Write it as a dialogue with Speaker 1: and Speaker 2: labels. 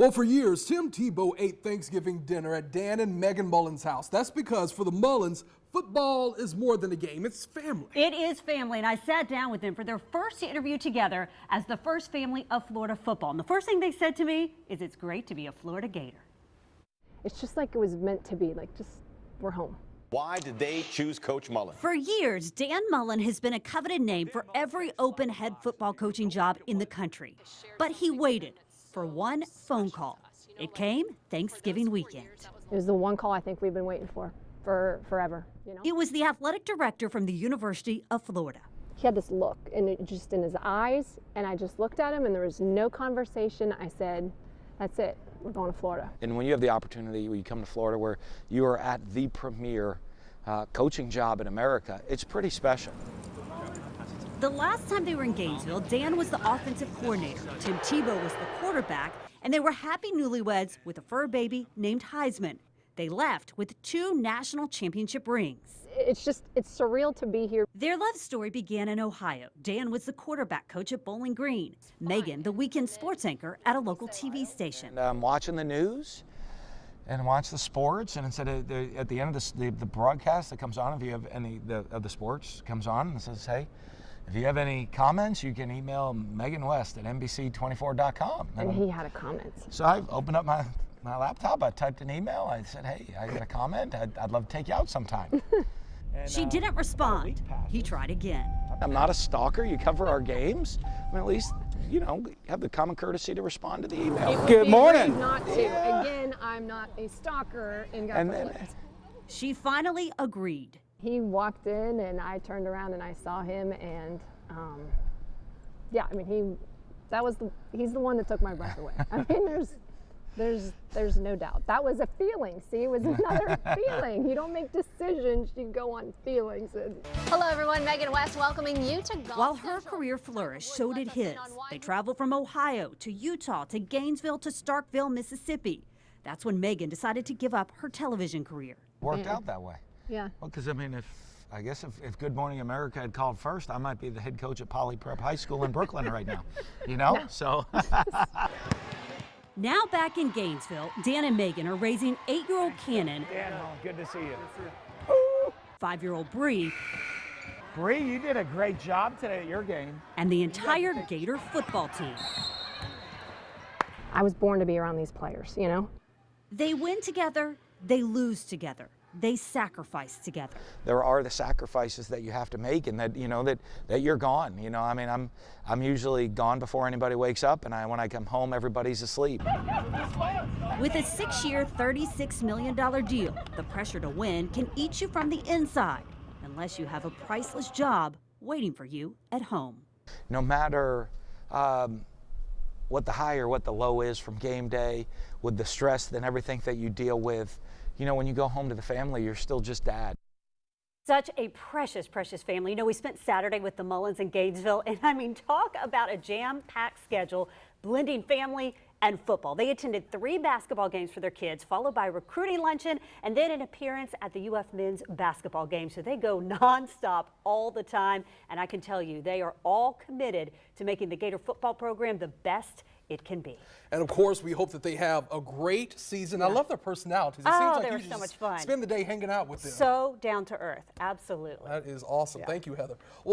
Speaker 1: Well, for years, Tim Tebow ate Thanksgiving dinner at Dan and Megan Mullen's house. That's because for the Mullens, football is more than a game, it's family.
Speaker 2: It is family, and I sat down with them for their first interview together as the first family of Florida football. And the first thing they said to me is it's great to be a Florida Gator.
Speaker 3: It's just like it was meant to be, like just we're home.
Speaker 4: Why did they choose Coach Mullen?
Speaker 2: For years, Dan Mullen has been a coveted name for every open head football coaching job in the country. But he waited for one phone call. It came Thanksgiving weekend.
Speaker 3: It was the one call I think we've been waiting for forever. You know?
Speaker 2: It was the athletic director from the University of Florida.
Speaker 3: He had this look, and it just in his eyes, and I just looked at him, and there was no conversation. I said, "That's it. We're going to Florida."
Speaker 5: And when you have the opportunity, when you come to Florida, where you are at the premier coaching job in America, it's pretty special.
Speaker 2: The last time they were in Gainesville, Dan was the offensive coordinator, Tim Tebow was the quarterback, and they were happy newlyweds with a fur baby named Heisman. They left with 2 national championship rings.
Speaker 3: It's surreal to be here.
Speaker 2: Their love story began in Ohio. Dan was the quarterback coach at Bowling Green. Megan, the weekend sports anchor at a local TV station.
Speaker 5: And I'm watching the news and watch the sports, and instead of at the end of the broadcast that comes on, if you have any of the sports comes on and says, "Hey, if you have any comments, you can email Megan West at NBC24.com."
Speaker 3: And he had a comment.
Speaker 5: So I opened up my laptop, I typed an email, I said, "Hey, I got a comment, I'd love to take you out sometime."
Speaker 2: She didn't respond. He tried again.
Speaker 5: I'm not a stalker, you cover our games. I mean, at least, you know, have the common courtesy to respond to the email.
Speaker 3: Good morning. Not to. Again, I'm not a stalker in Gainesville.
Speaker 2: She finally agreed.
Speaker 3: He walked in, and I turned around and I saw him, and yeah, I mean, he's the one that took my breath away. I mean, there's no doubt. That was a feeling. See, it was another feeling. You don't make decisions, you go on feelings.
Speaker 6: Hello everyone, Megan West welcoming you to Golf
Speaker 2: While her
Speaker 6: Central.
Speaker 2: career flourished, so did his. They traveled from Ohio to Utah to Gainesville to Starkville, Mississippi. That's when Megan decided to give up her television career.
Speaker 5: Worked out that way.
Speaker 3: Yeah.
Speaker 5: Well, because I mean, if Good Morning America had called first, I might be the head coach at Poly Prep High School in Brooklyn right now. You know, so.
Speaker 2: Now back in Gainesville, Dan and Megan are raising 8-year-old Cannon.
Speaker 7: Dan Mullen, good to see you.
Speaker 2: 5-year-old Bree.
Speaker 7: Bree, you did a great job today at your game.
Speaker 2: And the entire Gator football team.
Speaker 3: I was born to be around these players, you know?
Speaker 2: They win together, they lose together. They sacrifice together.
Speaker 5: There are the sacrifices that you have to make, and that, you know, that you're gone. You know, I mean, I'm usually gone before anybody wakes up, and when I come home, everybody's asleep.
Speaker 2: With a 6-year, $36 million deal, the pressure to win can eat you from the inside, unless you have a priceless job waiting for you at home.
Speaker 5: No matter what the high or what the low is from game day, with the stress and everything that you deal with, you know, when you go home to the family, you're still just dad.
Speaker 2: Such a precious, precious family. You know, we spent Saturday with the Mullens in Gainesville, and I mean, talk about a jam-packed schedule, blending family and football. They attended 3 basketball games for their kids, followed by a recruiting luncheon, and then an appearance at the UF men's basketball game. So they go nonstop all the time, and I can tell you, they are all committed to making the Gator football program the best it can be.
Speaker 1: And of course, we hope that they have a great season. Yeah. I love their personalities. It seems like
Speaker 2: they were
Speaker 1: you
Speaker 2: so
Speaker 1: just
Speaker 2: much fun.
Speaker 1: Spend the day hanging out with them.
Speaker 2: So down to earth, absolutely.
Speaker 1: That is awesome. Yeah. Thank you, Heather.